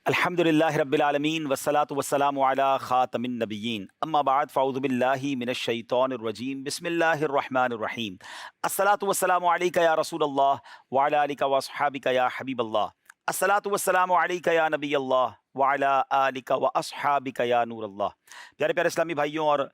अल्हम्दुलिल्लाहि रब्बिल आलमीन वस्सलातु वस्सलामु अला खातमिन नबिय्यीन अम्मा बाद फ़अऊज़ु बिल्लाहि मिनश शैतानिर रजीम बिस्मिल्लाहिर रहमानिर रहीम अस्सलातु वस्सलामु अलैका या रसूलल्लाह व अला आलिका व अस्हाबिका या हबीबल्लाह अस्सलातु वस्सलामु अलैका या नबियल्लाह व अला आलिका व अस्हाबिका या नूरल्लाह। प्यारे प्यारे इस्लामी भाइयों और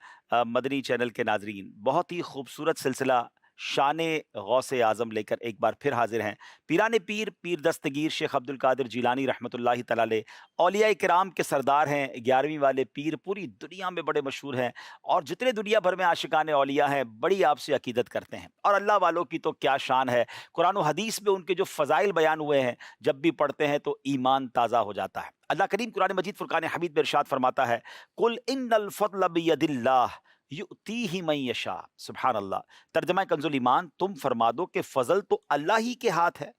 मदनी चैनल के नाजरीन, बहुत ही खूबसूरत सिलसिला शान गौसे आज़म लेकर एक बार फिर हाजिर हैं। पीरान पीर पीर दस्तगीर शेख अब्दुल कादिर जीलानी रहमतुल्लाहि तआला अलैह औलिया किराम के सरदार हैं। 11वीं वाले पीर पूरी दुनिया में बड़े मशहूर हैं और जितने दुनिया भर में आशिकान औलिया हैं बड़ी आपसे अकीदत करते हैं। और अल्लाह वालों की तो क्या शान है, कुरान और हदीस में उनके जो फ़ज़ाइल बयान हुए हैं जब भी पढ़ते हैं तो ईमान ताज़ा हो जाता है। अल्लाह करीम कुरान मजीद फुरकान हमीद में इरशाद फरमाता है, कुल इन्नल फ़ज़्ल बियदिल्लाह युतीही मन यशा। सुभान अल्लाह। तर्जमा कंजुल ईमान, तुम फरमा दो कि फजल तो अल्लाह ही के हाथ है,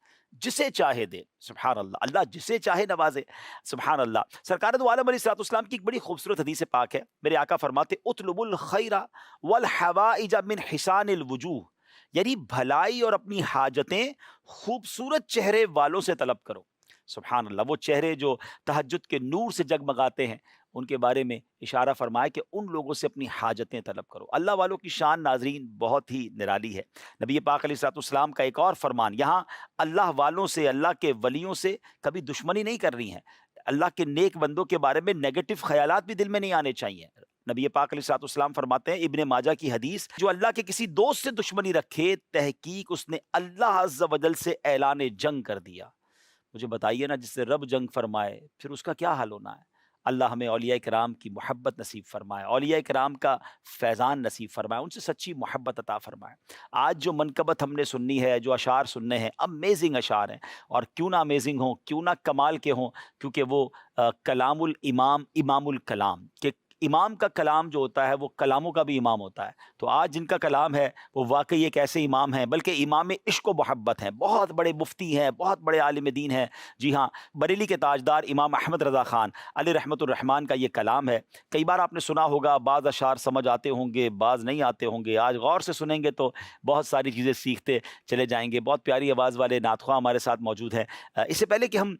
जिसे चाहे दे। सुभान अल्लाह। अल्लाह जिसे चाहे नवाजे। सुभान अल्लाह। सरकार दो आलम अलैहिस्सलाम की एक बड़ी खूबसूरत हदीस पाक है। मेरे आका फरमाते, उतलुबुल खैरा वल हवाइज मिन हिसानिल वजूह, यानी भलाई और अपनी हाजतें खूबसूरत चेहरे वालों से तलब करो। सुभान अल्लाह। वो चेहरे जो तहज्जुद के नूर से जगमगाते हैं, उनके बारे में इशारा फरमाया कि उन लोगों से अपनी हाजतें तलब करो। अल्लाह वालों की शान नाजरीन बहुत ही निराली है। नबी पाक अलैहिस्सलाम का एक और फरमान, यहाँ अल्लाह वालों से, अल्लाह के वलियों से कभी दुश्मनी नहीं कर रही हैं। अल्लाह के नेक बंदों के बारे में नेगेटिव ख्यालात भी दिल में नहीं आने चाहिए। नबी पाक अलैहिस्सलाम फरमाते हैं, इब्ने माजा की हदीस, जो अल्लाह के किसी दोस्त से दुश्मनी रखे, तहकीक उसने अल्लाह अज़्ज़ वजल से ऐलान जंग कर दिया। मुझे बताइए ना, जिससे रब जंग फरमाए फिर उसका क्या हाल होना है। अल्लाह हमें औलिया किराम की मोहब्बत नसीब फरमाए, औलिया किराम का फैज़ान नसीब फरमाए, उनसे सच्ची मोहब्बत अता फरमाए। आज जो मनकबत हमने सुननी है, जो अशार सुनने हैं, अमेजिंग अशार हैं। और क्यों ना अमेजिंग हों, क्यों ना कमाल के हों, क्योंकि वो कलामुल इमाम इमामुल कलाम के इमाम का कलाम जो होता है वो कलामों का भी इमाम होता है। तो आज जिनका कलाम है वो वाकई एक ऐसे इमाम हैं, बल्कि इमाम इश्क व मोहब्बत हैं, बहुत बड़े मुफ्ती हैं, बहुत बड़े आलिम दीन हैं। जी हाँ, बरेली के ताजदार इमाम अहमद रज़ा ख़ान अलैहि रहमतुर रहमान का ये कलाम है। कई बार आपने सुना होगा, बाज़ अशार समझ आते होंगे, बाज़ नहीं आते होंगे। आज गौर से सुनेंगे तो बहुत सारी चीज़ें सीखते चले जाएंगे। बहुत प्यारी आवाज़ वाले नातख़्वाह हमारे साथ मौजूद हैं। इससे पहले कि हम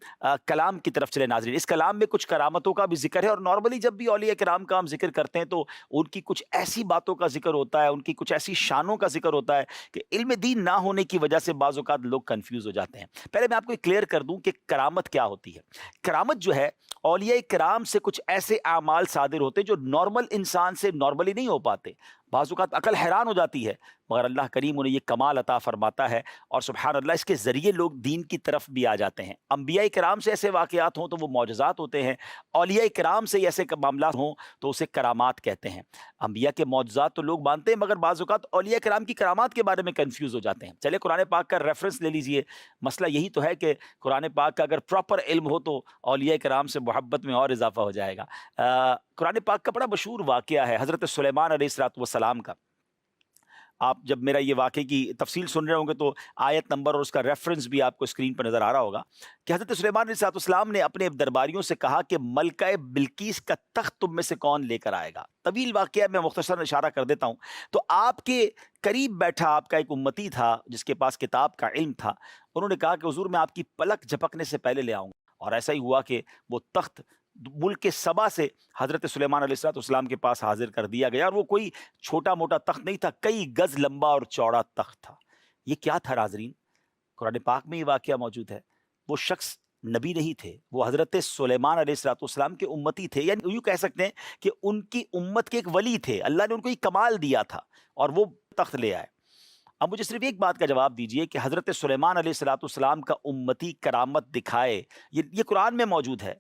कलाम की तरफ चले नाज़रीन, इस कलाम में कुछ करामतों का भी जिक्र है। और नॉर्मली जब भी औलिया किराम का हम जिक्र करते हैं तो उनकी कुछ ऐसी बातों का जिक्र होता है, उनकी कुछ ऐसी शानों का जिक्र होता है कि इल्म दीन ना होने की वजह से बाज़ औक़ात लोग कंफ्यूज हो जाते हैं। पहले मैं आपको क्लियर कर दूं कि करामत क्या होती है। करामत जो है, औलिया किराम से कुछ ऐसे आमाल सादिर होते हैं जो नॉर्मल इंसान से नॉर्मली नहीं हो पाते। बाज़ औक़ात अकल हैरान हो जाती है, मगर अल्लाह करीम उन्हें ये कमाल अता फरमाता है और सुभान अल्लाह, इसके ज़रिए लोग दीन की तरफ भी आ जाते हैं। अंबिया किराम से ऐसे वाक़यात हों तो वो मौजज़ात होते हैं, औलिया किराम से ऐसे मामला हों तो उसे करामात कहते हैं। अंबिया के मौजज़ात तो लोग मानते हैं, मगर बाज़ औक़ात औलिया किराम की करामात के बारे में कन्फ्यूज़ हो जाते हैं। चलिए कुरान पाक का रेफरेंस ले लीजिए। मसला यही तो है कि कुरान पाक का अगर प्रॉपर इल्म हो तो औलिया किराम से मोहब्बत में और इजाफ़ा हो जाएगा। कुरान पाक का बड़ा मशहूर वाक़या है हज़रत सुलेमान अलैहिस्सलाम का। आप जब मेरा ये वाक़े की तफ़सील सुन रहे होंगे तो आयत नंबर और उसका रेफ़रेंस भी आपको स्क्रीन पर नज़र आ रहा होगा कि हज़रत सुलेमान अलैहिस्सलाम ने अपने दरबारियों से कहा कि मलका बिल्कीस का तख्त तुम में से कौन लेकर आएगा। तवील वाक़या, मैं मुख्तसरन इशारा कर देता हूँ। तो आपके करीब बैठा आपका एक उम्मती था जिसके पास किताब का इल्म था। उन्होंने कहा कि हुज़ूर, मैं आपकी पलक झपकने से पहले ले आऊँगा। और ऐसा ही हुआ कि वो तख्त मुल्क के सबा से हज़रत सुलेमान अलैहिस्सलाम के पास हाज़िर कर दिया गया। और वो कोई छोटा-मोटा तख्त नहीं था, कई गज़ लंबा और चौड़ा तख्त था। ये क्या था नाज़रीन? कुरान पाक में ये वाक़या मौजूद है। वो शख्स नबी नहीं थे, वो हज़रत सुलेमान अलैहिस्सलाम के उम्मती थे, यानी यूँ कह सकते हैं कि उनकी उम्मत के एक वली थे। अल्लाह ने उनको ये कमाल दिया था और वो तख्त ले आए। अब मुझे सिर्फ़ एक बात का जवाब दीजिए कि हज़रत सुलेमान अलैहिस्सलाम का उम्मती करामत दिखाए, ये कुरान में मौजूद है।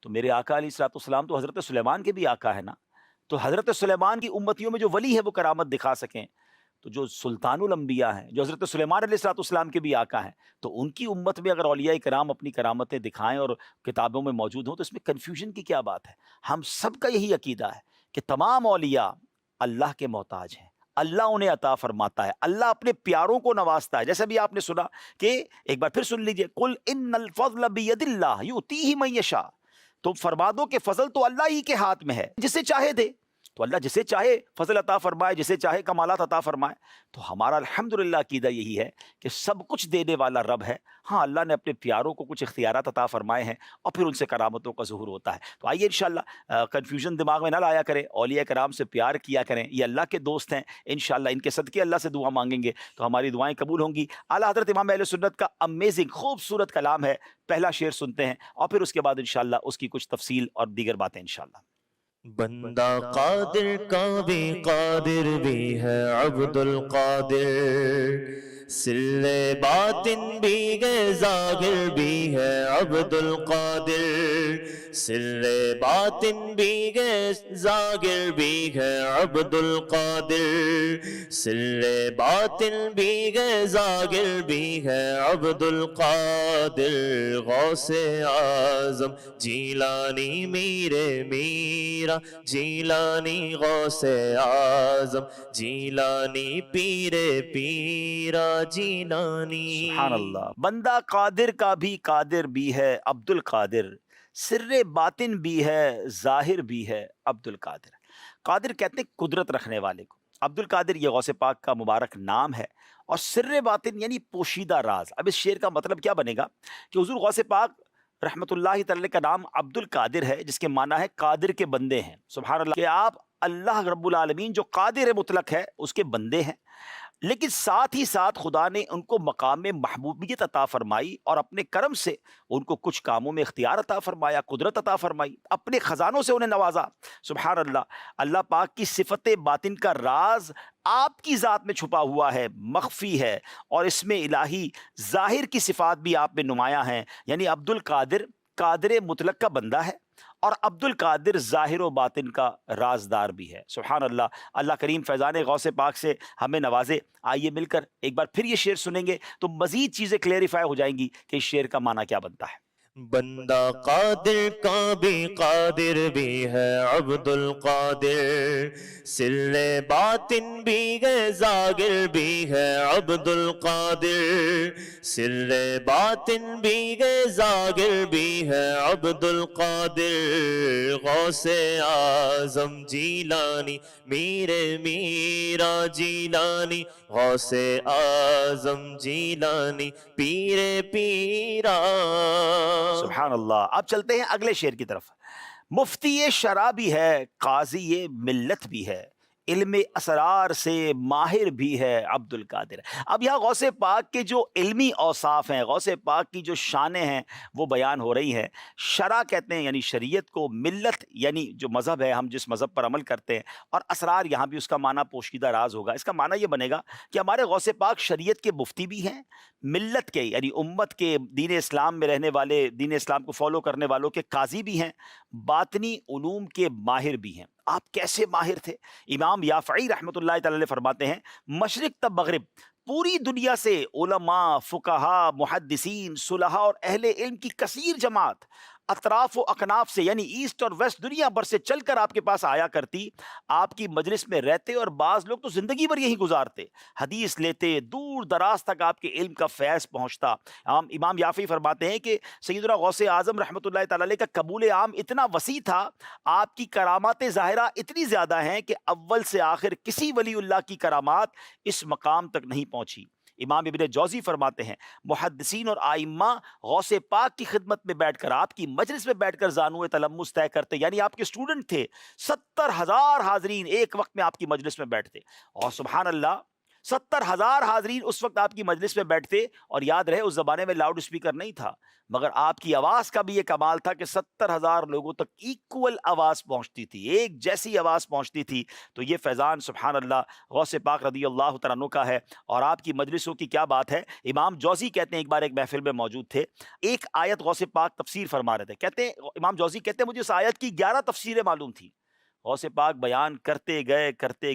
तो मेरे आका अलैहिस्सलाम तो हज़रत सुलेमान के भी आका है ना। तो हज़रत सुलेमान की उम्मतियों में जो वली है वो करामत दिखा सकें, तो जो सुल्तानुल अंबिया हैं, जो हज़रत सुलेमान अलैहिस्सलाम के भी आका हैं, तो उनकी उम्मत में अगर औलिया किराम अपनी करामतें दिखाएँ और किताबों में मौजूद हों तो इसमें कन्फ्यूजन की क्या बात है। हम सब का यही अकीदा है कि तमाम औलिया अल्लाह के मोहताज हैं। अल्लाह उन्हें अता फरमाता है, अल्लाह अपने प्यारों को नवाजता है। जैसे भी आपने सुना कि, एक बार फिर सुन लीजिए, कुल इन्नल फ़ज़्ल बियदिल्लाह युतीही मन यशा। तुम फरमा दो कि फजल तो अल्लाह ही के हाथ में है, जिसे चाहे दे। تو اللہ جسے چاہے فضل عطا فرمائے، جسے چاہے کمالات عطا فرمائے۔ تو ہمارا الحمدللہ عقیدہ یہی ہے کہ سب کچھ دینے والا رب ہے، ہاں اللہ نے اپنے پیاروں کو کچھ اختیارات عطا فرمائے ہیں اور پھر ان سے کرامتوں کا ظہور ہوتا ہے۔ تو آئیے انشاءاللہ کنفیوژن دماغ میں نہ لایا کریں، اولیاء کرام سے پیار کیا کریں، یہ اللہ کے دوست ہیں، انشاءاللہ ان کے صدقے اللہ سے دعا مانگیں گے تو ہماری دعائیں قبول ہوں گی۔ اعلیٰ حضرت امام اہل سنت کا امیزنگ خوبصورت کلام ہے، پہلا شعر سنتے ہیں اور پھر اس کے بعد انشاءاللہ اس کی کچھ تفصیل اور دیگر باتیں انشاءاللہ۔ بندہ قادر کا بھی قادر بھی ہے عبد القادر، سر باطن بھی ہے ظاہر بھی ہے عبد القادر، سر باطن بھی ہے ظاہر بھی ہے عبد القادر، سر باطن بھی ہے ظاہر بھی ہے عبد القادر، غوث اعظم جیلانی میرے میرا جیلانی غوث اعظم جیلانی پیر پیرا جیلانی۔ سبحان اللہ، بندہ قادر کا بھی قادر بھی ہے عبد القادر، سر باطن بھی ہے ظاہر بھی ہے عبد القادر۔ قادر کہتے ہیں قدرت رکھنے والے کو، عبد القادر یہ غوث پاک کا مبارک نام ہے، اور سر باطن یعنی پوشیدہ راز۔ اب اس شعر کا مطلب کیا بنے گا کہ حضور غوث پاک رحمت اللہ تعالی کا نام عبد القادر ہے، جس کے معنی ہے قادر کے بندے ہیں۔ سبحان اللہ کہ آپ اللہ رب العالمین جو قادر مطلق ہے اس کے بندے ہیں، لیکن ساتھ ہی ساتھ خدا نے ان کو مقام محبوبیت عطا فرمائی اور اپنے کرم سے ان کو کچھ کاموں میں اختیار عطا فرمایا، قدرت عطا فرمائی، اپنے خزانوں سے انہیں نوازا۔ سبحان اللہ، اللہ پاک کی صفت باطن کا راز آپ کی ذات میں چھپا ہوا ہے، مخفی ہے، اور اس میں الہی ظاہر کی صفات بھی آپ میں نمایاں ہیں، یعنی عبد القادر قادر مطلق کا بندہ ہے، اور عبد القادر ظاہر و باطن کا رازدار بھی ہے۔ سبحان اللہ، اللہ کریم فیضان غوث پاک سے ہمیں نوازے۔ آئیے مل کر ایک بار پھر یہ شعر سنیں گے تو مزید چیزیں کلیریفائی ہو جائیں گی کہ اس شعر کا معنی کیا بنتا ہے۔ بندہ قادر کا بھی قادر بھی ہے عبد القادر، سر باطن بھی ہے ظاہر بھی ہے عبد القادر، سر باطن بھی ہے ظاہر بھی ہے عبد القادر، غوث اعظم جیلانی میرے میرا جیلانی، غوث اعظم جیلانی پیر پیرا۔ سبحان اللہ، اب چلتے ہیں اگلے شعر کی طرف۔ مفتی شرع بھی ہے، قاضی ملت بھی ہے، علم اسرار سے ماہر بھی ہے عبد القادر۔ اب یہاں غوث پاک کے جو علمی اوصاف ہیں، غوث پاک کی جو شانیں ہیں وہ بیان ہو رہی ہیں۔ شرع کہتے ہیں یعنی شریعت کو، ملت یعنی جو مذہب ہے، ہم جس مذہب پر عمل کرتے ہیں، اور اسرار یہاں بھی اس کا معنی پوشیدہ راز ہوگا۔ اس کا معنی یہ بنے گا کہ ہمارے غوث پاک شریعت کے مفتی بھی ہیں، ملت کے یعنی امت کے، دین اسلام میں رہنے والے، دین اسلام کو فالو کرنے والوں کے قاضی بھی ہیں، باطنی علوم کے ماہر بھی ہیں۔ آپ کیسے ماہر تھے؟ امام یافعی رحمۃ اللہ تعالی علیہ فرماتے ہیں مشرق تا مغرب پوری دنیا سے علماء، فقہا، محدثین، صلحاء اور اہل علم کی کثیر جماعت اطراف و اکناف سے یعنی ایسٹ اور ویسٹ دنیا بھر سے چل کر آپ کے پاس آیا کرتی، آپ کی مجلس میں رہتے، اور بعض لوگ تو زندگی بھر یہی گزارتے، حدیث لیتے، دور دراز تک آپ کے علم کا فیض پہنچتا۔ امام یافعی فرماتے ہیں کہ سیدنا غوث اعظم رحمۃ اللہ تعالی علیہ کا قبول عام اتنا وسیع تھا، آپ کی کرامات ظاہرہ اتنی زیادہ ہیں کہ اول سے آخر کسی ولی اللہ کی کرامات اس مقام تک نہیں پہنچی۔ امام ابن جوزی فرماتے ہیں محدثین اور آئمہ غوث پاک کی خدمت میں بیٹھ کر، آپ کی مجلس میں بیٹھ کر زانو تلمس طے کرتے، یعنی آپ کے اسٹوڈنٹ تھے، 70,000 حاضرین ایک وقت میں آپ کی مجلس میں بیٹھتے، اور سبحان اللہ 70,000 حاضرین اس وقت آپ کی مجلس میں بیٹھتے، اور یاد رہے اس زمانے میں لاؤڈ اسپیکر نہیں تھا، مگر آپ کی آواز کا بھی یہ کمال تھا کہ 70,000 لوگوں تک ایکول آواز پہنچتی تھی، ایک جیسی آواز پہنچتی تھی۔ تو یہ فیضان سبحان اللہ غوث پاک رضی اللہ تعالیٰ عنہ کا ہے، اور آپ کی مجلسوں کی کیا بات ہے۔ امام جوزی کہتے ہیں ایک بار ایک محفل میں موجود تھے، ایک آیت غوث پاک تفسیر فرما رہے تھے، کہتے ہیں امام جوزی کہتے ہیں مجھے اس آیت کی 11 تفسیریں معلوم تھی۔ غوث پاک بیان کرتے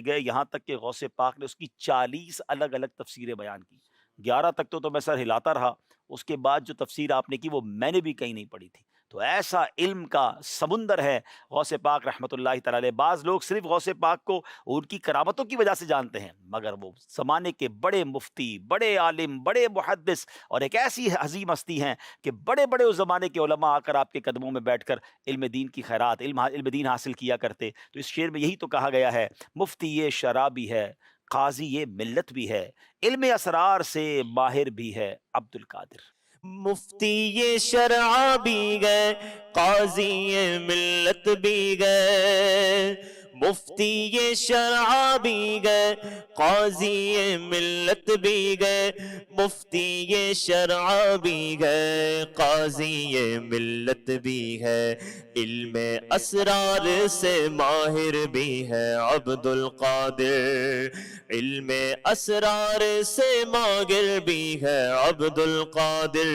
گئے یہاں تک کہ غوث پاک نے اس کی 40 الگ الگ تفسیریں بیان کی۔ 11 تک تو میں سر ہلاتا رہا، اس کے بعد جو تفسیر آپ نے کی وہ میں نے بھی کہیں نہیں پڑھی تھی۔ تو ایسا علم کا سمندر ہے غوث پاک رحمۃ اللہ تعالی علیہ۔ بعض لوگ صرف غوث پاک کو ان کی کرامتوں کی وجہ سے جانتے ہیں، مگر وہ زمانے کے بڑے مفتی، بڑے عالم، بڑے محدث اور ایک ایسی عظیم ہستی ہیں کہ بڑے بڑے اس زمانے کے علماء آ کر آپ کے قدموں میں بیٹھ کر علم دین کی خیرات، علم دین حاصل کیا کرتے۔ تو اس شعر میں یہی تو کہا گیا ہے، مفتی یہ شرح بھی ہے، قاضی یہ ملت بھی ہے، علم اسرار سے ماہر بھی ہے عبد القادر۔ مفتی یہ شرع بھی گئے، قاضی یہ ملت بھی گئے، مفتی یہ شرع بھی گئے، قاضی یہ ملت بھی گئے، مفتی یہ شرع بھی گئے، قاضی یہ ملت بھی ہے، علم اسرار سے ماہر بھی ہے عبد القادر، علم اسرار سے ماہر بھی ہے عبد القادر،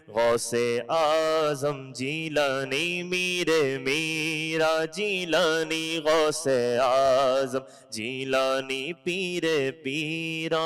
غوث اعظم جیلانی میر میرا جیلانی، غوث اعظم جیلانی پیر پیرا۔